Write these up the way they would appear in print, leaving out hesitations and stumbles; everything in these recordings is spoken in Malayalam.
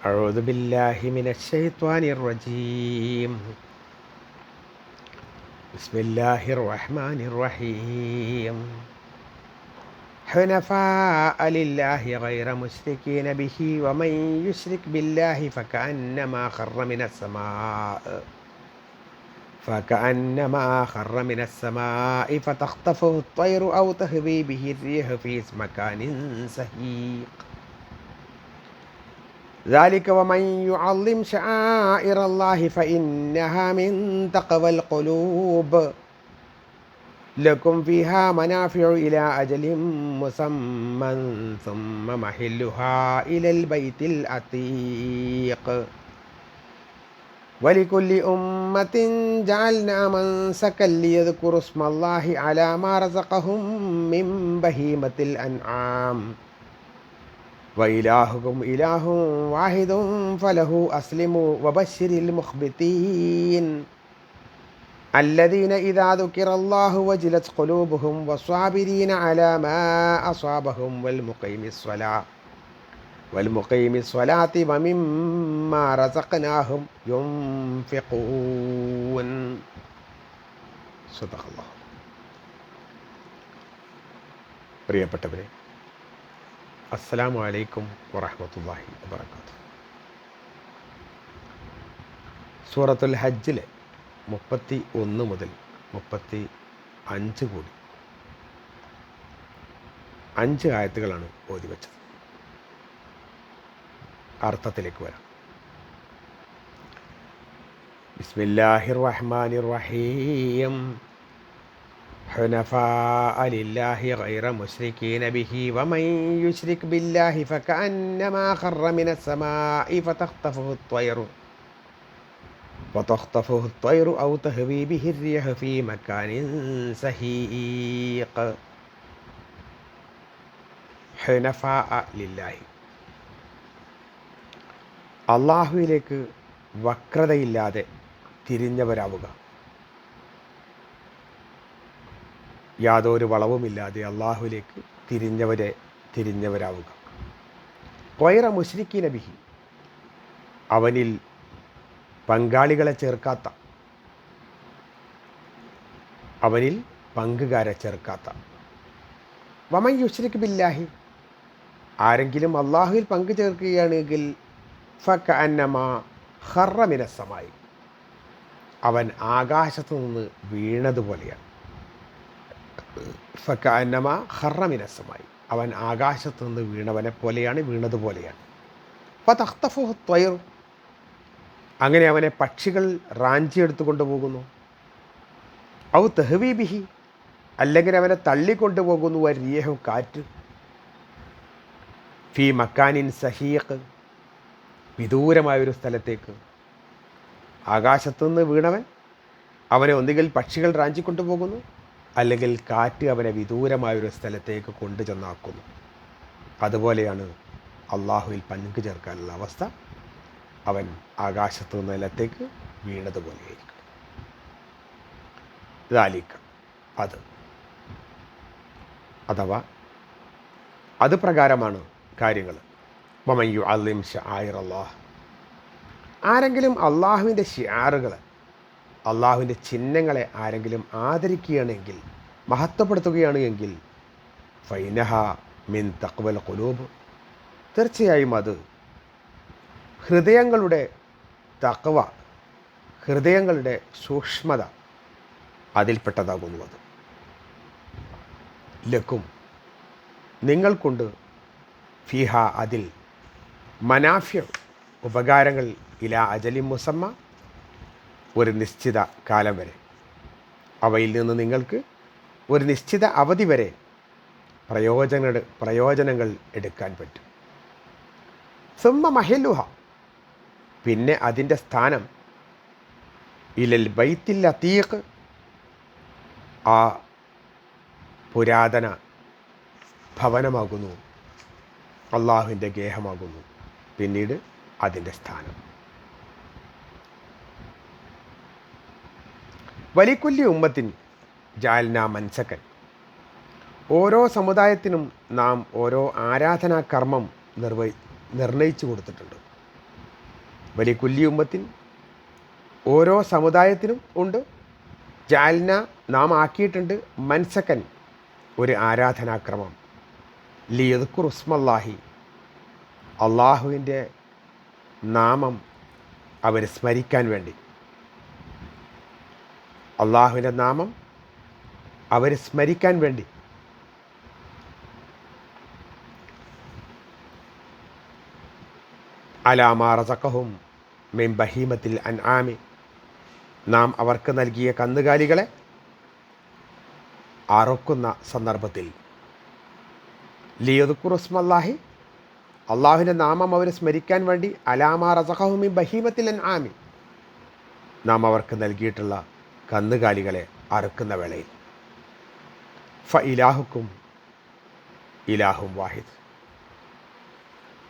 أعوذ بالله من الشيطان الرجيم. بسم الله الرحمن الرحيم. حنفاء لله غير مشركين به ومن يشرك بالله فكأنما خر من السماء فتخطفه الطير أو تهوي به الريح في مكان سحيق. ذلك ومن يعظم شعائر الله فإنها من تقوى القلوب. لكم فيها منافع إلى أجل مسمى ثم محلها إلى البيت العتيق. ولكل أمة جعلنا منسكا ليذكروا اسم الله على ما رزقهم من بهيمة الأنعام وإلهكم إله واحد فله أسلموا وبشر المخبتين الذين إذا ذكر الله وجلت قلوبهم والصابرين على ما أصابهم والمقيم الصلاة ومما رزقناهم ينفقون. صدق الله. പ്രിയപ്പെട്ടവരെ, അസ്സലാമു അലൈക്കും വറഹ്മത്തുള്ളാഹി വബറകാതുഹു. സൂറത്തുൽ ഹജ്ജിലെ 31 മുതൽ 35 കൂടി 5 ആയത്തുകളാണ് ഓതി വച്ചത്. അർത്ഥത്തിലേക്ക് വരാം. ബിസ്മില്ലാഹിർ റഹ്മാനിർ റഹീം. حنفاء لله غير مشركين به ومن يشرك بالله فكأنما خر من السماء فتخطفه الطير أو تهوي به الريح في مكان سحيق. حنفاء لله, അള്ളാഹുവിലേക്ക് വക്രതയില്ലാതെ തിരിഞ്ഞവരാവുക. യാതൊരു വളവുമില്ലാതെ അള്ളാഹുവിലേക്ക് തിരിഞ്ഞവരാവുക. ഗൈറ മുശ്രിക്കീന ബിഹി, അവനിൽ പങ്കാളികളെ ചേർക്കാത്ത, അവനിൽ പങ്കുകാരെ ചേർക്കാത്ത. വമൻ യുശ്രിക് ബില്ലാഹി, ആരെങ്കിലും അള്ളാഹുവിൽ പങ്കു ചേർക്കുകയാണെങ്കിൽ ഫകഅന്നമാ ഖറ മിനസ്സമായി, അവൻ ആകാശത്തു നിന്ന് വീണതുപോലെയാണ്. ഫകഅന്നമാ ഖറ മിനസ്സമായി, അവൻ ആകാശത്തു നിന്ന് വീണതുപോലെയാണ്. ഫതഖ്തഫുഹു ത്വയ്ർ, അങ്ങനെ അവനെ പക്ഷികൾ റാഞ്ചിയെടുത്തു കൊണ്ടുപോകുന്നു. ഔ തഹ്വീ ബിഹി, അല്ലെങ്കിൽ അവനെ തള്ളിക്കൊണ്ടുപോകുന്നു. വരിയഹു, കാറ്റ്. ഫീ മക്കാനിൻ സഹീഖ്, വിദൂരമായൊരു സ്ഥലത്തേക്ക്. ആകാശത്തുനിന്ന് വീണവൻ അവനെ ഒന്നുകിൽ പക്ഷികൾ റാഞ്ചിക്കൊണ്ടുപോകുന്നു, അല്ലെങ്കിൽ കാറ്റ് അവനെ വിദൂരമായൊരു സ്ഥലത്തേക്ക് കൊണ്ടു ചെന്നാക്കുന്നു. അതുപോലെയാണ് അള്ളാഹുവിൽ പങ്കു ചേർക്കാനുള്ള അവസ്ഥ. അവൻ ആകാശത്തു നിലത്തേക്ക് വീണതുപോലെയായിരിക്കും. ദാലിക, അത്, അഥവാ അത് പ്രകാരമാണ് കാര്യങ്ങൾ. വമൻ യുഅല്ലിം ശആയിറല്ലാഹ്, ആരെങ്കിലും അള്ളാഹുവിൻ്റെ ശിആറുകൾ, അള്ളാഹുവിൻ്റെ ചിഹ്നങ്ങളെ ആരെങ്കിലും ആദരിക്കുകയാണെങ്കിൽ, മഹത്വപ്പെടുത്തുകയാണ് എങ്കിൽ, ഫൈനഹ മിൻ തഖ്വൽ ഖുലൂബ്, തീർച്ചയായും അത് ഹൃദയങ്ങളുടെ തഖ്വ, ഹൃദയങ്ങളുടെ സൂക്ഷ്മത അതിൽപ്പെട്ടതാകുന്നു. അത് ലക്കും, നിങ്ങൾക്കുണ്ട്, ഫിഹ, അതിൽ, മനാഫ്യ, ഉപകാരങ്ങൾ, ഇലാ അജലി മുസമ്മ, ഒരു നിശ്ചിത കാലം വരെ. അവയിൽ നിന്ന് നിങ്ങൾക്ക് ഒരു നിശ്ചിത അവധി വരെ പ്രയോജനങ്ങൾ എടുക്കാൻ പറ്റും. സുമ്മ മഹലുഹ, പിന്നെ അതിൻ്റെ സ്ഥാനം, ഇലൽ ബൈത്തിൽ അതീഖ്, ആ പുരാതന ഭവനമാകുന്നു, അള്ളാഹുവിൻ്റെ ഗേഹമാകുന്നു പിന്നീട് അതിൻ്റെ സ്ഥാനം. വലിക്കുല്ലി ഉമ്മത്തിൻ ജഅൽനാ മൻസകൻ, ഓരോ സമുദായത്തിനും നാം ഓരോ ആരാധനാ കർമ്മം നിർണയിച്ചു കൊടുത്തിട്ടുണ്ട്. വലിയ കുല്ലി ഉമ്മത്തിൻ, ഓരോ സമുദായത്തിനും ഉണ്ട്. ജാൽന, നാം ആക്കിയിട്ടുണ്ട്, മൻസക്കൻ, ഒരു ആരാധനാക്രമം, ലിയദ്കുർ ഉസ്മല്ലാഹി, അള്ളാഹുവിൻ്റെ നാമം അവർ സ്മരിക്കാൻ വേണ്ടി. അള്ളാഹുവിൻ്റെ നാമം അവർ സ്മരിക്കാൻ വേണ്ടി. അലാമാ റസഖഹും മിൻ ബഹീമത്തിൽ അൻആമി, നാം അവർക്ക് നൽകിയ കന്നുകാലികളെ അറുക്കുന്ന സന്ദർഭത്തിൽ. ലിയദ്കുർ ഉസ്മല്ലാഹി, അള്ളാഹുവിൻ്റെ നാമം അവർ സ്മരിക്കാൻ വേണ്ടി. അലാമാ റസഖഹും മിൻ ബഹീമത്തിൽ അൻആമി, നാം അവർക്ക് നൽകിയിട്ടുള്ള കന്നുകാലികളെ അറുക്കുന്ന വേളയിൽ. ഫ ഇലാഹുക്കും ഇലാഹും വാഹിദ്,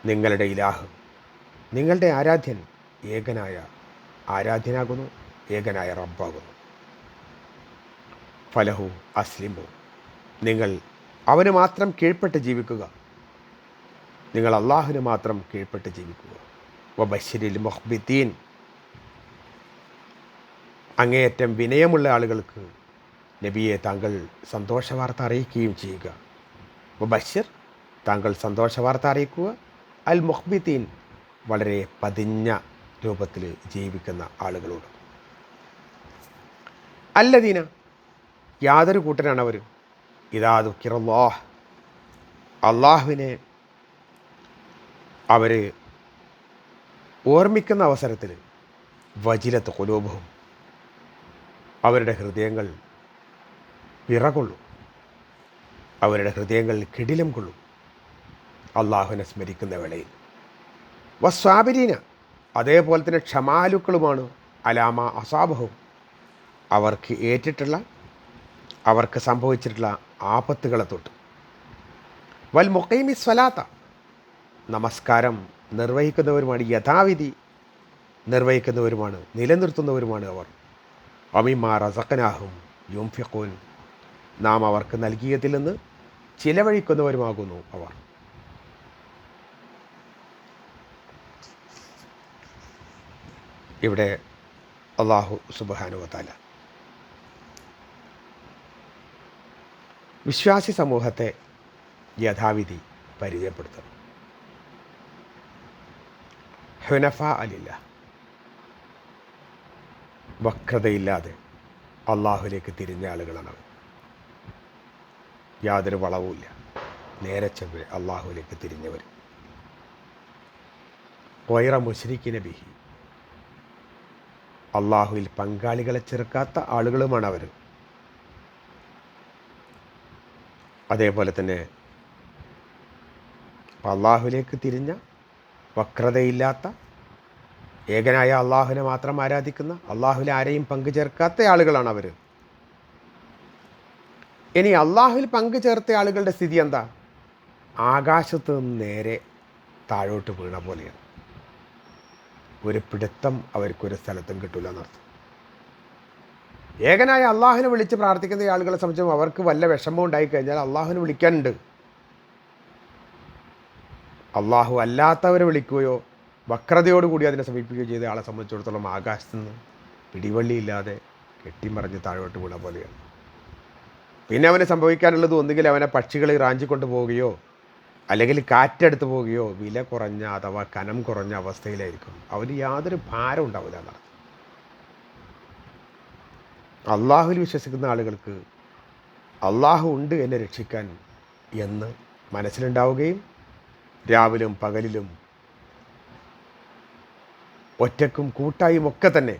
നിങ്ങളുടെ ഇലാഹ്, നിങ്ങളുടെ ആരാധ്യൻ ഏകനായ ആരാധ്യനാകുന്നു, ഏകനായ റബ്ബാകുന്നു. ഫലഹു അസ്ലിമു, നിങ്ങൾ അവന് മാത്രം കീഴ്പ്പെട്ട് ജീവിക്കുക, നിങ്ങൾ അള്ളാഹുവിന് മാത്രം കീഴ്പ്പെട്ട് ജീവിക്കുക. വബശ്ശിരിൽ മുഖ്ബിത്തീൻ, അങ്ങേയറ്റം വിനയമുള്ള ആളുകൾക്ക് നബിയെ താങ്കൾ സന്തോഷവാർത്ത അറിയിക്കുകയും ചെയ്യുക. വബശ്ശിർ, താങ്കൾ സന്തോഷവാർത്ത അറിയിക്കുക. അൽ മുഖ്ബിത്തീൻ, വളരെ പതിഞ്ഞ രൂപത്തിൽ ജീവിക്കുന്ന ആളുകളോട്. അല്ലദീന, യാതൊരു കൂട്ടരാണ് അവർ. ഇദാ ദുക്കിറല്ലാഹ്, അള്ളാഹുവിനെ അവർ ഓർമ്മിക്കുന്ന അവസരത്തിൽ, വജിലത്ത് ഖുലൂബുഹും, അവരുടെ ഹൃദയങ്ങൾ വിറകൊള്ളും, അവരുടെ ഹൃദയങ്ങൾ കിടിലം കൊള്ളും അള്ളാഹുവിനെ സ്മരിക്കുന്ന വേളയിൽ. വസ്വാബിരീന, അതേപോലെ തന്നെ ക്ഷമാലുക്കളുമാണ്. അലാമ അസാബഹും, അവർക്ക് ഏറ്റിട്ടുള്ള, അവർക്ക് സംഭവിച്ചിട്ടുള്ള ആപത്തുകളെ തൊട്ട്. വൽ മുഖീമി സ്വലാത്ത, നമസ്കാരം നിർവഹിക്കുന്നവരുമാണ്, യഥാവിധി നിർവഹിക്കുന്നവരുമാണ്, നിലനിർത്തുന്നവരുമാണ് അവർ. അമിമാ റസഖനാഹും യുൻഫിഖൂൻ, നാം അവർക്ക് നൽകിയതിൽ നിന്ന് ചിലവഴിക്കുന്നവരുമാകുന്നു അവർ. ഇവിടെ അല്ലാഹു സുബ്ഹാനഹു വ തആല വിശ്വാസി സമൂഹത്തെ യഥാവിധി പരിചയപ്പെടുത്തണം. ഹുനഫാ അലില്ല, വക്രതയില്ലാതെ അള്ളാഹുലേക്ക് തിരിഞ്ഞ ആളുകളാണ്. യാതൊരു വളവുമില്ല, നേരെ ചെവ്വേ അള്ളാഹുലേക്ക് തിരിഞ്ഞവർ. ഗൈറ മുശ്രിക്കിന ബിഹി, അള്ളാഹുവിൽ പങ്കാളികളെ ചേർക്കാത്ത ആളുകളുമാണ് അവർ. അതേപോലെ തന്നെ അള്ളാഹുവിലേക്ക് തിരിഞ്ഞ, വക്രതയില്ലാത്ത, ഏകനായ അള്ളാഹുവിനെ മാത്രം ആരാധിക്കുന്ന, അള്ളാഹുവിൽ ആരെയും പങ്കു ചേർക്കാത്ത ആളുകളാണ് അവർ. ഇനി അള്ളാഹുവിൽ പങ്കു ചേർത്ത ആളുകളുടെ സ്ഥിതി എന്താ? ആകാശത്ത് നിന്ന് നേരെ താഴോട്ട് വീണ പോലെയാണ്. ഒരു പിടുത്തം അവർക്കൊരു സ്ഥലത്തും കിട്ടില്ല എന്നർത്ഥം. ഏകനായ അള്ളാഹുവിനെ വിളിച്ച് പ്രാർത്ഥിക്കുന്ന ആളുകളെ സംബന്ധിച്ചും അവർക്ക് വല്ല വിഷമം ഉണ്ടായിക്കഴിഞ്ഞാൽ അള്ളാഹുവിനെ വിളിക്കാനുണ്ട്. അള്ളാഹു അല്ലാത്തവരെ വിളിക്കുകയോ വക്രതയോടുകൂടി അതിനെ സമീപിക്കുകയോ ചെയ്ത ആളെ സംബന്ധിച്ചിടത്തോളം ആകാശത്ത് നിന്ന് പിടിവള്ളിയില്ലാതെ കെട്ടിമറിഞ്ഞ് താഴോട്ട് വീണ പോലെയാണ്. പിന്നെ അവന് സംഭവിക്കാനുള്ളത് ഒന്നുകിൽ അവനെ പക്ഷികൾ റാഞ്ചിക്കൊണ്ട് പോവുകയോ അല്ലെങ്കിൽ കാറ്റെടുത്ത് പോവുകയോ വില കുറഞ്ഞ അഥവാ കനം കുറഞ്ഞ അവസ്ഥയിലായിരിക്കും. അവന് യാതൊരു ഭാരം ഉണ്ടാവില്ല എന്നർത്ഥം. അള്ളാഹുവിൽ വിശ്വസിക്കുന്ന ആളുകൾക്ക് അള്ളാഹു ഉണ്ട് എന്നെ രക്ഷിക്കാൻ എന്ന് മനസ്സിലുണ്ടാവുകയും രാവിലും പകലിലും ഒറ്റക്കും കൂട്ടായും ഒക്കെ തന്നെ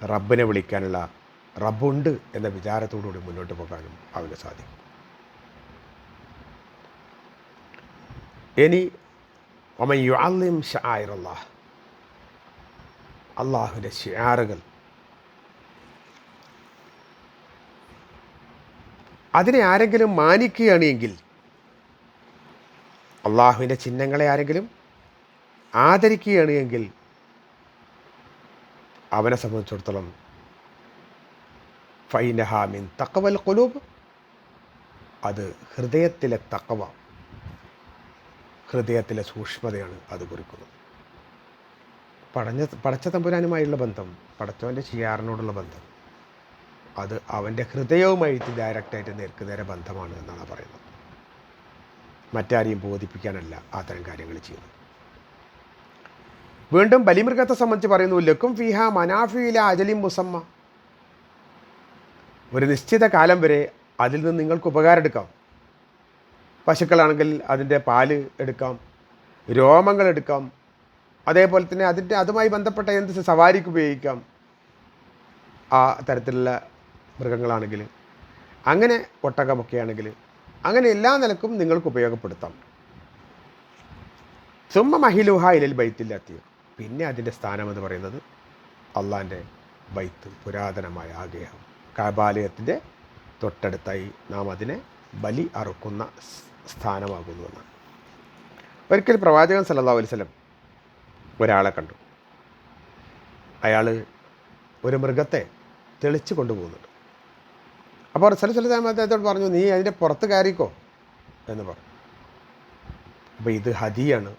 റബ്ബിനെ വിളിക്കാനുള്ള, റബ്ബുണ്ട് എന്ന വിചാരത്തോടുകൂടി മുന്നോട്ട് പോകാനും അവന് സാധിക്കും. ഇനി വമൻ യുഅല്ലിം ശആയിറല്ലാഹ്, അള്ളാഹുവിൻ്റെ ശിആറുകൾ, അതിനെ ആരെങ്കിലും മാനിക്കുകയാണ് എങ്കിൽ, അള്ളാഹുവിൻ്റെ ചിഹ്നങ്ങളെ ആരെങ്കിലും ആദരിക്കുകയാണ് എങ്കിൽ അവനെ സംബന്ധിച്ചിടത്തോളം ഫൈനഹാ മിൻ തഖ്വൽ ഖുലൂബ്, അത് ഹൃദയത്തിലെ തഖ്വ, ഹൃദയത്തിലെ സൂക്ഷ്മതയാണ് അത് കുറിക്കുന്നത്. പടച്ച തമ്പുരാനുമായുള്ള ബന്ധം, പടച്ചവൻ്റെ ഷിയാറിനോടുള്ള ബന്ധം, അത് അവൻ്റെ ഹൃദയവുമായിട്ട് ഡയറക്റ്റായിട്ട് നേരെ ബന്ധമാണ് എന്നാണ് പറയുന്നത്. മറ്റാരെയും ബോധിപ്പിക്കാനല്ല അത്തരം കാര്യങ്ങൾ ചെയ്യുന്നത്. വീണ്ടും ബലിമൃഗത്തെ സംബന്ധിച്ച് പറയുന്നു, ലക്കും ഫിഹ മനാഫിയില അജലിം മുസമ്മ, ഒരു നിശ്ചിത കാലം വരെ അതിൽ നിന്ന് നിങ്ങൾക്ക് ഉപകാരം എടുക്കാം. പശുക്കളാണെങ്കിൽ അതിൻ്റെ പാല് എടുക്കാം, രോമങ്ങൾ എടുക്കാം, അതേപോലെ തന്നെ അതുമായി ബന്ധപ്പെട്ട എന്ത് സവാരിക്ക് ഉപയോഗിക്കാം. ആ തരത്തിലുള്ള മൃഗങ്ങളാണെങ്കിൽ, അങ്ങനെ ഒട്ടകമൊക്കെ ആണെങ്കിൽ, അങ്ങനെ എല്ലാ നിലക്കും നിങ്ങൾക്ക് ഉപയോഗപ്പെടുത്താം. സുമ്മ മഹിലുഹ ഇലൽ ബൈത്തില്ലാത്തി, പിന്നെ അതിൻ്റെ സ്ഥാനമെന്ന് പറയുന്നത് അള്ളാൻ്റെ ബൈത്ത്, പുരാതനമായ ആഗ്രഹം കഅബാലയത്തിൻ്റെ തൊട്ടടുത്തായി നാം അതിനെ ബലി അറുക്കുന്ന സ്ഥാനമാകുന്നുവെന്നാണ്. ഒരിക്കൽ പ്രവാചകൻ സല്ലല്ലാഹു അലൈഹി വസല്ലം ഒരാളെ കണ്ടു. അയാൾ ഒരു മൃഗത്തെ തെളിച്ച് കൊണ്ടുപോകുന്നുണ്ട്. അപ്പോൾ റസൂലുള്ളാഹി അദ്ദേഹത്തോട് പറഞ്ഞു, നീ അതിൻ്റെ പുറത്ത് കയറിക്കോ എന്ന് പറഞ്ഞു. അപ്പോൾ ഇത് ഹദിയാണ്,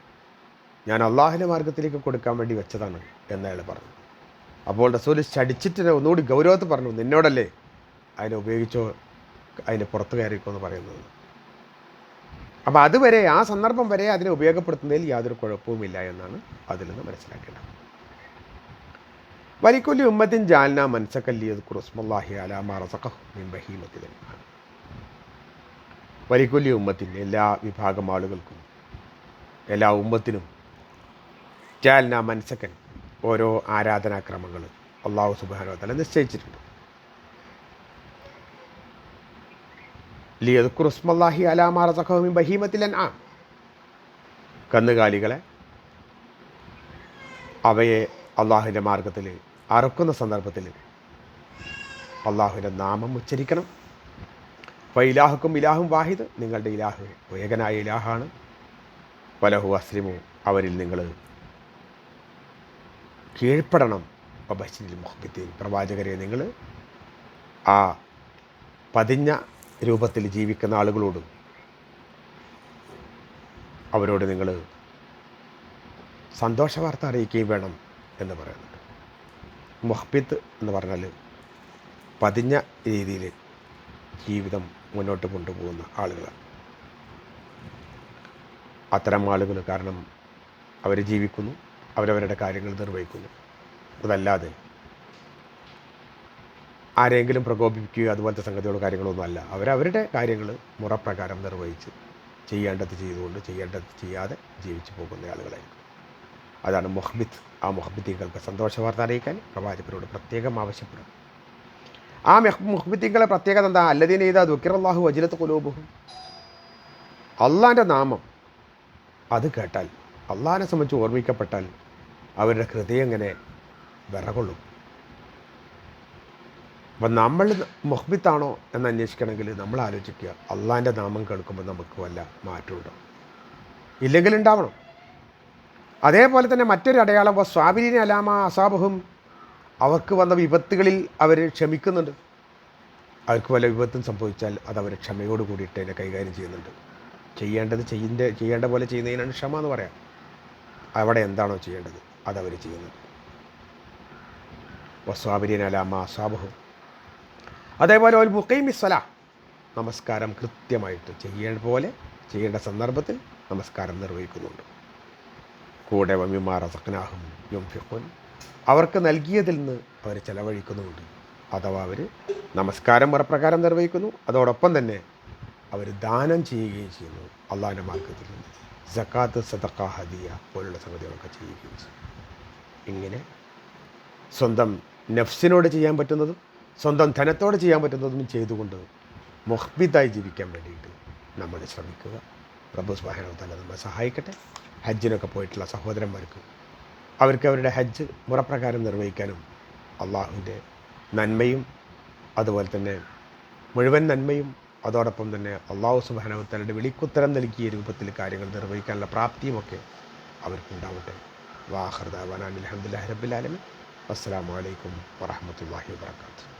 ഞാൻ അള്ളാഹുവിൻ്റെ മാർഗത്തിലേക്ക് കൊടുക്കാൻ വേണ്ടി വെച്ചതാണ് എന്നയാൾ പറഞ്ഞു. അപ്പോൾ റസൂൽ ചടിച്ചിട്ട് ഒന്നുകൂടി ഗൗരവത്തിൽ പറഞ്ഞു, നിന്നോടല്ലേ അതിനെ ഉപയോഗിച്ചോ, അതിൻ്റെ പുറത്ത് കയറിക്കോ എന്ന് പറയുന്നത്. അപ്പോൾ അതുവരെ, ആ സന്ദർഭം വരെ അതിനെ ഉപയോഗപ്പെടുത്തുന്നതിൽ യാതൊരു കുഴപ്പവുമില്ല എന്നാണ് അതിൽ നിന്ന് മനസ്സിലാക്കേണ്ടത്. വലിക്കുല്ലി ഉമ്മത്തിൻ ജാൽന മൻസക്കല്ലിയത് ഖുറുസ്മല്ലാഹി അലാമാ റസഖഹു മിൻ ബഹീമത്തിൽ. വലിക്കുല്ലി ഉമ്മത്തിൻ, എല്ലാ വിഭാഗം ആളുകൾക്കും, എല്ലാ ഉമ്മത്തിനും ജാൽന മൻസക്കൻ, ഓരോ ആരാധനാക്രമങ്ങൾ അള്ളാഹു സുബ്ഹാനഹു വ തആല നിശ്ചയിച്ചിട്ടുണ്ട്. ലിയദ്കുറു ഇസ്മല്ലാഹി അലാ മാ റസഖഹു മിൻ ബഹീമത്തിൽ അൻആം, കന്നുകാലികളെ, അവയെ അള്ളാഹുവിൻ്റെ മാർഗത്തിൽ അറുക്കുന്ന സന്ദർഭത്തിൽ അള്ളാഹുവിൻ്റെ നാമം ഉച്ചരിക്കണം. ഫഇലാഹുക്കും ഇലാഹും വാഹിദ്, നിങ്ങളുടെ ഇലാഹ് ഏകനായ ഇലാഹാണ്. വലഹു അസ്ലിമു, അവരിൽ നിങ്ങൾ കീഴ്പ്പെടണം. വബശിരിൽ മുഖ്ബിത്തീൻ, പ്രവാചകരെ നിങ്ങൾ ആ പതിഞ്ഞ രൂപത്തിൽ ജീവിക്കുന്ന ആളുകളോട്, അവരോട് നിങ്ങൾ സന്തോഷ വാർത്ത അറിയിക്കുകയും വേണം എന്ന് പറയുന്നുണ്ട്. മുഹ്ബിത്ത് എന്ന് പറഞ്ഞാൽ പതിഞ്ഞ രീതിയിൽ ജീവിതം മുന്നോട്ട് കൊണ്ടുപോകുന്ന ആളുകളാണ്. അത്തരം ആളുകൾ കാരണം അവർ ജീവിക്കുന്നു, അവരവരുടെ കാര്യങ്ങൾ നിർവഹിക്കുന്നു. അതല്ലാതെ ആരെങ്കിലും പ്രകോപിപ്പിക്കുകയോ അതുപോലത്തെ സംഗതികളോ കാര്യങ്ങളൊന്നും അല്ല. അവരവരുടെ കാര്യങ്ങൾ മുറപ്രകാരം നിർവഹിച്ച് ചെയ്യേണ്ടത് ചെയ്തുകൊണ്ട് ചെയ്യേണ്ടത് ചെയ്യാതെ ജീവിച്ചു പോകുന്ന ആളുകളായിരിക്കും. അതാണ് മുഹ്ബിത്ത്. ആ മുഹ്ബിത്തീങ്ങൾക്ക് സന്തോഷ വാർത്ത അറിയിക്കാൻ പ്രവാചകരോട് പ്രത്യേകം ആവശ്യപ്പെടും. ആ മുഹ്ബിത്തീങ്ങളെ പ്രത്യേകത എന്താ? അല്ലദീന ഇദാ ദുക്കിറല്ലാഹു വജിലത് ഖുലൂബുഹും, അള്ളാൻ്റെ നാമം അത് കേട്ടാൽ, അള്ളാഹിനെ സംബന്ധിച്ച് ഓർമ്മിക്കപ്പെട്ടാൽ അവരുടെ ഹൃദയം ഇങ്ങനെ വിറകൊള്ളും. അപ്പം നമ്മൾ മുഹ്ബിത്താണോ എന്ന് അന്വേഷിക്കണമെങ്കിൽ നമ്മൾ ആലോചിക്കുക, അള്ളാഹിൻ്റെ നാമം കേൾക്കുമ്പോൾ നമുക്ക് വല്ല മാറ്റമുണ്ടോ? ഇല്ലെങ്കിൽ ഉണ്ടാവണം. അതേപോലെ തന്നെ മറ്റൊരു അടയാളം സ്വാബിരീന അലാമ അസാബുഹും, അവർക്ക് വന്ന വിപത്തുകളിൽ അവർ ക്ഷമിക്കുന്നുണ്ട്. അവർക്ക് വല്ല വിപത്തും സംഭവിച്ചാൽ അത് അവർ ക്ഷമയോട് കൂടിയിട്ട് അതിനെ കൈകാര്യം ചെയ്യുന്നുണ്ട്. ചെയ്യേണ്ട പോലെ ചെയ്യുന്നതിനാണ് ക്ഷമ എന്ന് പറയാം. അവിടെ എന്താണോ ചെയ്യേണ്ടത് അതവർ ചെയ്യുന്നുണ്ട്. വസ്വാബിരീന അലാമ അസാബുഹും. അതേപോലെ ഒരു മുഖൈമിസ്വല, നമസ്കാരം കൃത്യമായിട്ട് ചെയ്യേണ്ട സന്ദർഭത്തിൽ നമസ്കാരം നിർവഹിക്കുന്നുണ്ട്. കൂടെ വമിമാ റസഖ്നാഹും യുൻഫിഖൂൻ, അവർക്ക് നൽകിയതിൽ നിന്ന് അവർ ചെലവഴിക്കുന്നുമുണ്ട്. അഥവാ അവർ നമസ്കാരം മുറപ്രകാരം നിർവഹിക്കുന്നു, അതോടൊപ്പം തന്നെ അവർ ദാനം ചെയ്യുകയും ചെയ്യുന്നു. അള്ളാഹിൻ്റെ മാർഗ്ഗത്തിൽ നിന്ന് സക്കാത്ത്, സദഖ, ഹദിയ പോലുള്ള സംഗതികളൊക്കെ ചെയ്യുകയും ചെയ്യും. ഇങ്ങനെ സ്വന്തം നഫ്സിനോട് ചെയ്യാൻ പറ്റുന്നതും സ്വന്തം ധനത്തോട് ചെയ്യാൻ പറ്റുന്നതും ചെയ്തുകൊണ്ട് മുഹ്ബിത്തായി ജീവിക്കാൻ വേണ്ടിയിട്ട് നമ്മൾ ശ്രമിക്കുക. പ്രഭു സുബ്ഹാനഹു വ തആല നമ്മെ സഹായിക്കട്ടെ. ഹജ്ജിനൊക്കെ പോയിട്ടുള്ള സഹോദരന്മാർക്ക് അവർക്ക് അവരുടെ ഹജ്ജ് മുറപ്രകാരം നിർവഹിക്കാനും അള്ളാഹുവിൻ്റെ നന്മയും അതുപോലെ തന്നെ മുഴുവൻ നന്മയും അതോടൊപ്പം തന്നെ അള്ളാഹു സുബ്ഹാനഹു വ തആലയുടെ വിളിക്കുത്തരം നൽകിയ രൂപത്തിൽ കാര്യങ്ങൾ നിർവഹിക്കാനുള്ള പ്രാപ്തിയുമൊക്കെ അവർക്കുണ്ടാവട്ടെ. വാഖിറു ദഅ്വാനാ അൽഹംദുലില്ലാഹി റബ്ബിൽ ആലമീൻ. അസ്സലാമു അലൈക്കും വറഹ്മത്തുള്ളാഹി വബറകാതുഹു.